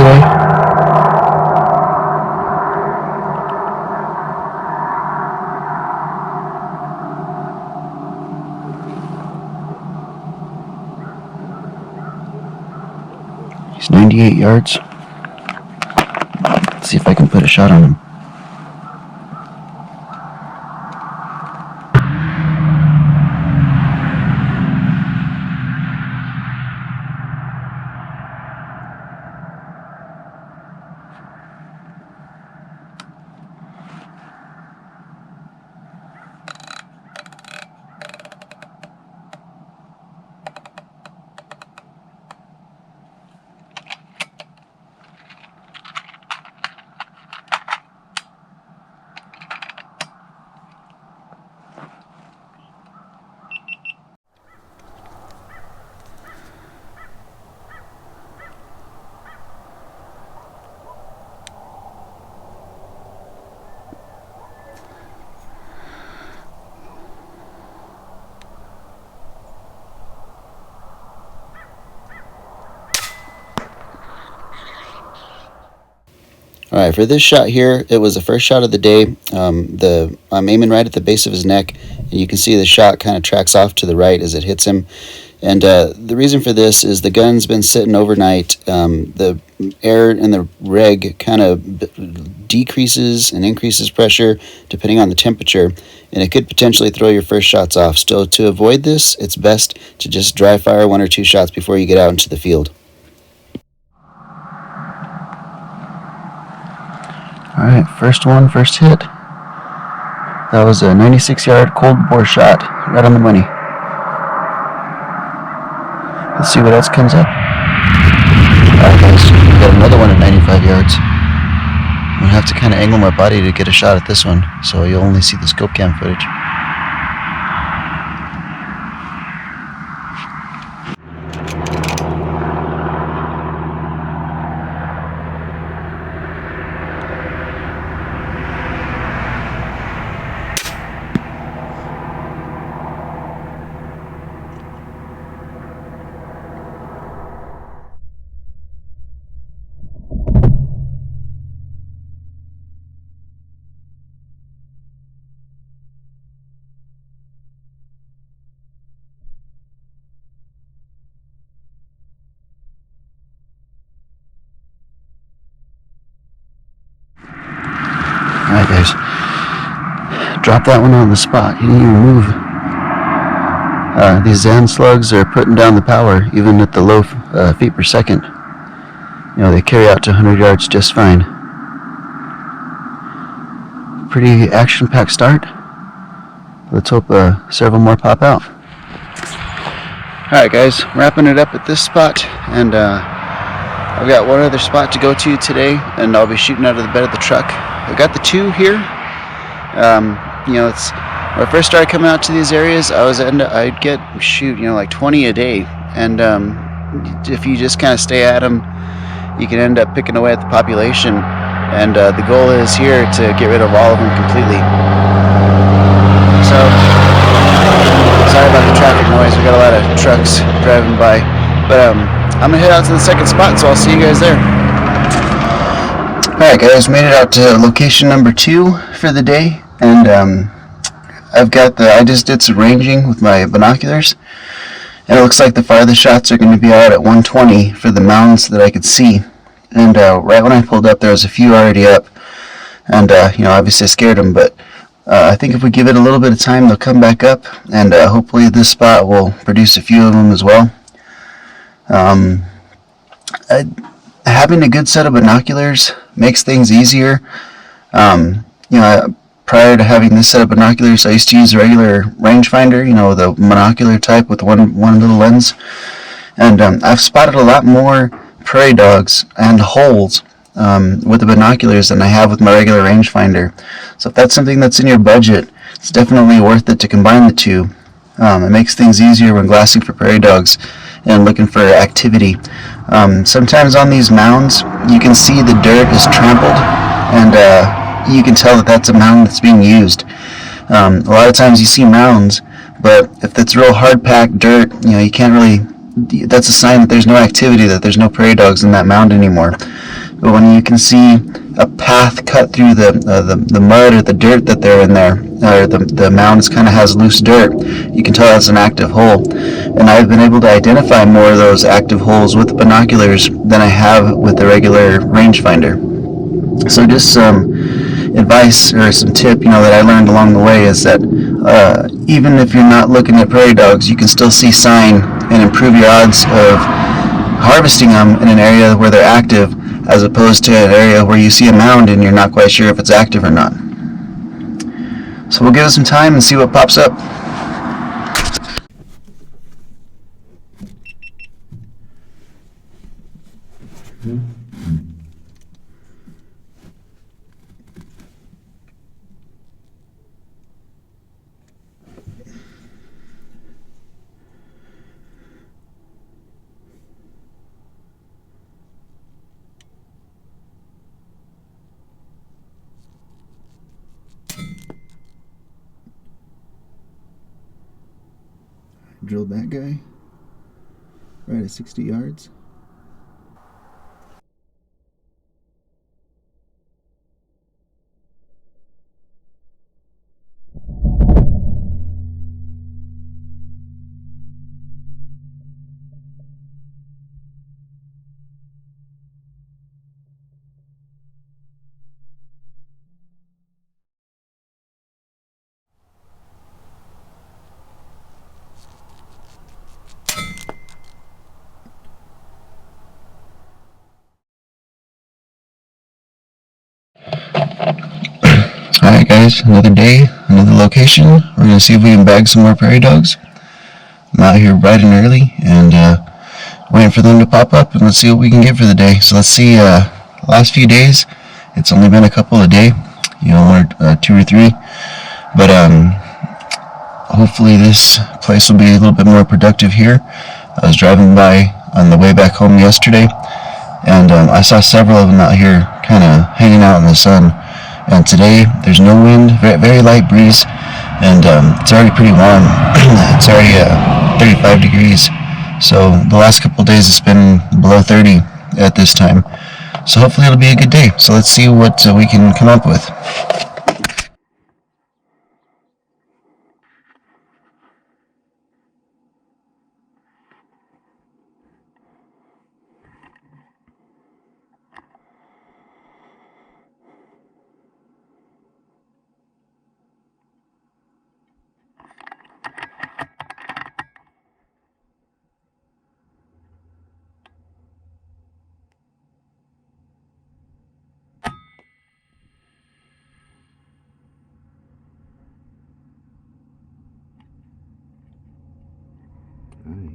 today. He's 98 yards. Let's see if I can put a shot on him. Alright, for this shot here, it was the first shot of the day. I'm aiming right at the base of his neck, and you can see the shot kind of tracks off to the right as it hits him. And the reason for this is the gun's been sitting overnight. The air in the reg kind of decreases and increases pressure depending on the temperature, and it could potentially throw your first shots off. So to avoid this, it's best to just dry fire 1 or 2 shots before you get out into the field. Alright, first one, first hit. That was a 96-yard cold bore shot, right on the money. Let's see what else comes up. Alright guys, we got another one at 95 yards. I'm going to have to kind of angle my body to get a shot at this one, so you'll only see the scope cam footage. Alright guys, drop that one on the spot. You didn't even move. These ZAN Slugs are putting down the power even at the low feet per second. You know, they carry out to 100 yards just fine. Pretty action-packed start. Let's hope several more pop out. Alright guys, wrapping it up at this spot, and I've got one other spot to go to today, and I'll be shooting out of the bed of the truck. I've got the 2 here. You know, it's when I first started coming out to these areas, I'd get like 20 a day, and if you just kind of stay at them, you can end up picking away at the population. And the goal is here to get rid of all of them completely. So sorry about the traffic noise. We got a lot of trucks driving by, but I'm gonna head out to the second spot, so I'll see you guys there. Alright guys, made it out to location number 2 for the day, and I just did some ranging with my binoculars, and it looks like the farthest shots are going to be out at 120 for the mounds that I could see. And right when I pulled up, there was a few already up, and you know, obviously I scared them, but I think if we give it a little bit of time, they'll come back up, and hopefully this spot will produce a few of them as well. Having a good set of binoculars makes things easier. You know, prior to having this set of binoculars, I used to use a regular rangefinder, you know, the monocular type with one little lens, and I've spotted a lot more prairie dogs and holes with the binoculars than I have with my regular rangefinder. So if that's something that's in your budget, it's definitely worth it to combine the two. It makes things easier when glassing for prairie dogs and looking for activity. Sometimes on these mounds, you can see the dirt is trampled, and you can tell that that's a mound that's being used. A lot of times you see mounds, but if it's real hard packed dirt, you know, you can't really that's a sign that there's no activity, that there's no prairie dogs in that mound anymore. But when you can see a path cut through the mud or the dirt that they're in there, or the mound kind of has loose dirt, you can tell that's an active hole. And I've been able to identify more of those active holes with the binoculars than I have with the regular rangefinder. So just some advice or some tip, that I learned along the way is that even if you're not looking at prairie dogs, you can still see sign and improve your odds of harvesting them in an area where they're active, as opposed to an area where you see a mound and you're not quite sure if it's active or not. So we'll give it some time and see what pops up. Drilled that guy right at 60 yards. Alright guys, another day, another location. We're going to see if we can bag some more prairie dogs. I'm out here bright and early and waiting for them to pop up, and let's see what we can get for the day. So let's see, last few days, it's only been a couple a day, one or two or three, but hopefully this place will be a little bit more productive here. I was driving by on the way back home yesterday, and I saw several of them out here kind of hanging out in the sun. And today there's no wind, very light breeze, and it's already pretty warm. It's already 35 degrees. So the last couple of days it's been below 30 at this time. So hopefully it'll be a good day. So let's see what we can come up with.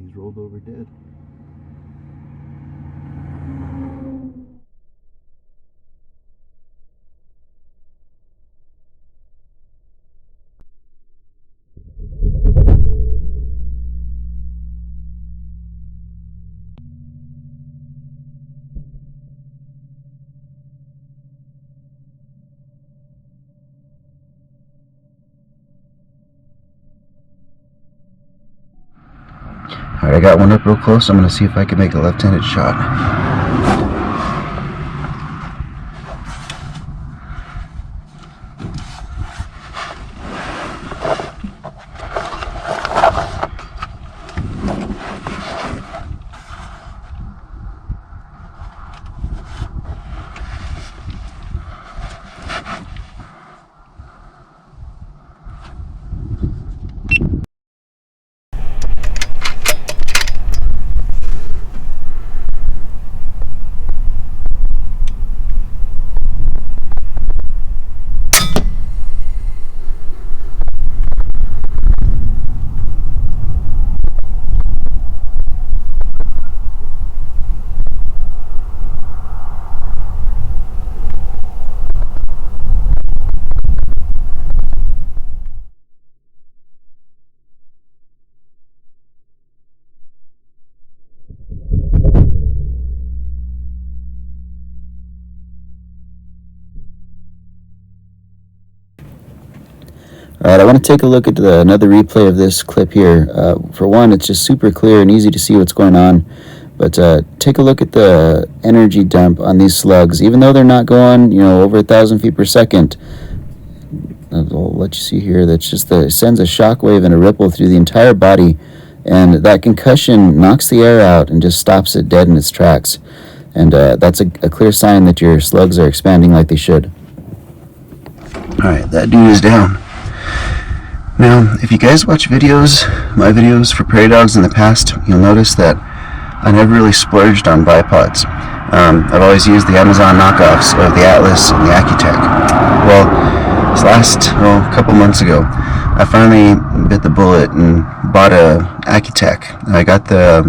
He's rolled over dead. Alright, I got one up real close. I'm going to see if I can make a left-handed shot. Alright, I want to take a look at another replay of this clip here. For one, it's just super clear and easy to see what's going on. But take a look at the energy dump on these slugs. Even though they're not going, over 1,000 feet per second, I'll let you see here, that's just it sends a shockwave and a ripple through the entire body. And that concussion knocks the air out and just stops it dead in its tracks. And that's a clear sign that your slugs are expanding like they should. Alright, that dude is down. Now, if you guys watch my videos for prairie dogs in the past, you'll notice that I never really splurged on bipods. I've always used the Amazon knockoffs of the Atlas and the Accu Tac. Well, this last couple months ago, I finally bit the bullet and bought a Accu Tac. I got the,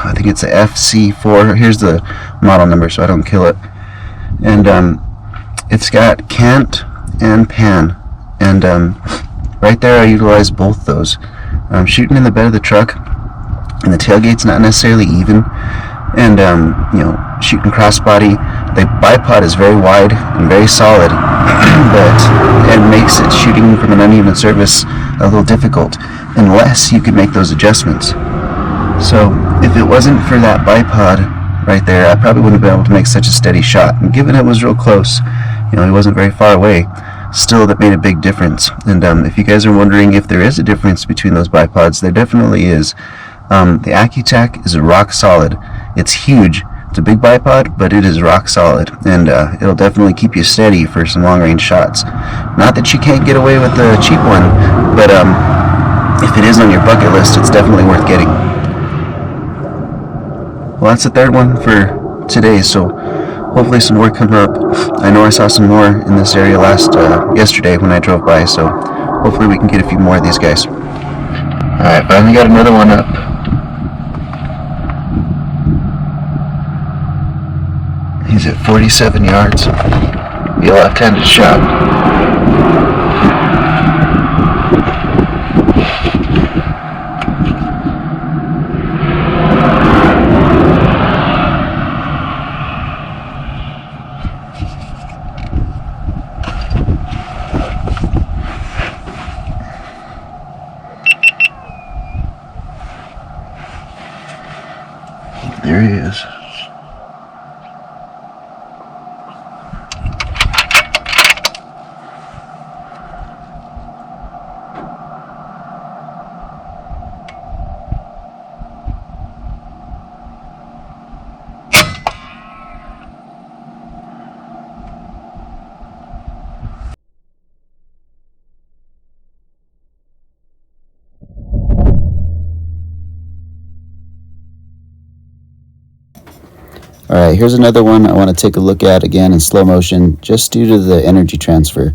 I think it's the FC4. Here's the model number so I don't kill it. And it's got cant and pan. And right there I utilize both those. I'm shooting in the bed of the truck, and the tailgate's not necessarily even, and shooting crossbody. The bipod is very wide and very solid, but it makes it shooting from an uneven surface a little difficult unless you could make those adjustments. So if it wasn't for that bipod right there, I probably wouldn't have been able to make such a steady shot. And given it was real close, he wasn't very far away, still that made a big difference. And if you guys are wondering if there is a difference between those bipods, there definitely is. The Accu Tac is rock solid. It's huge. It's a big bipod, but it is rock solid, and it'll definitely keep you steady for some long-range shots. Not that you can't get away with the cheap one, but if it is on your bucket list, it's definitely worth getting. Well, that's the third one for today, so hopefully some more come up. I know I saw some more in this area yesterday when I drove by, so hopefully we can get a few more of these guys. Alright, finally got another one up. He's at 47 yards. Be a left-handed shot. There he is. Alright, here's another one I want to take a look at again in slow motion, just due to the energy transfer.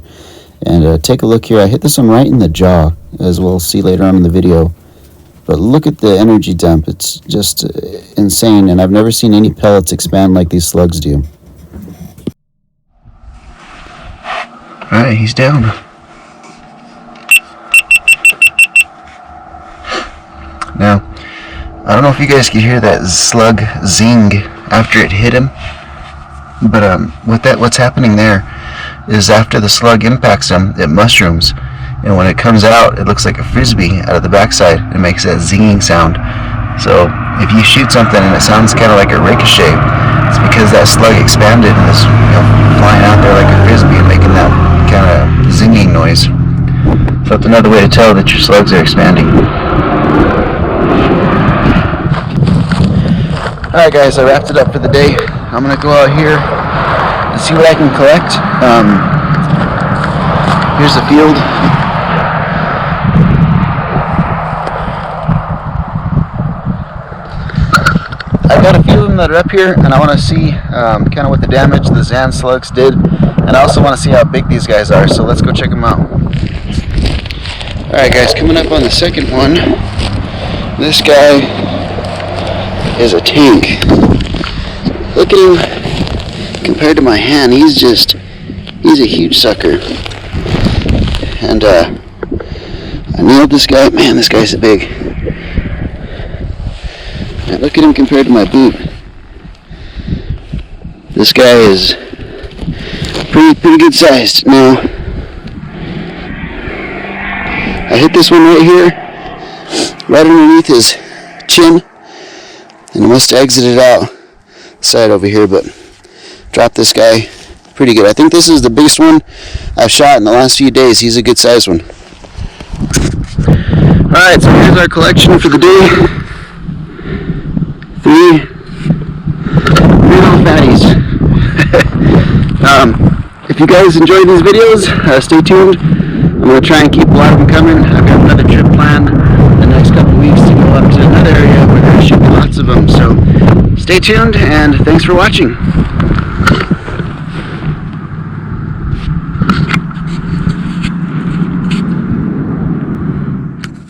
And take a look here. I hit this one right in the jaw, as we'll see later on in the video. But look at the energy dump. It's just insane, and I've never seen any pellets expand like these slugs do. Alright, he's down. Now, I don't know if you guys could hear that slug zing after it hit him, but what's happening there is after the slug impacts him, it mushrooms, and when it comes out, it looks like a frisbee out of the backside. It makes that zinging sound. So if you shoot something and it sounds kind of like a ricochet, it's because that slug expanded and is flying out there like a frisbee and making that kind of zinging noise. So that's another way to tell that your slugs are expanding. Alright guys, I wrapped it up for the day. I'm going to go out here and see what I can collect. Here's the field. I've got a few of them that are up here, and I want to see kind of what the damage the ZAN Slugs did, and I also want to see how big these guys are, so let's go check them out. Alright guys, coming up on the second one, this guy is a tank. Look at him compared to my hand. He's a huge sucker. And I nailed this guy. Man, this guy's big. And look at him compared to my boot. This guy is pretty good sized. Now, I hit this one right here, right underneath his chin, and I must have exited out the side over here, but dropped this guy pretty good. I think this is the biggest one I've shot in the last few days. He's a good sized one. Alright, so here's our collection for the day. Three little fatties. If you guys enjoyed these videos, stay tuned. I'm going to try and keep a lot of them coming. I've got another trip planned the next couple weeks to go up to another area where they're shooting lots of them. So stay tuned, and thanks for watching.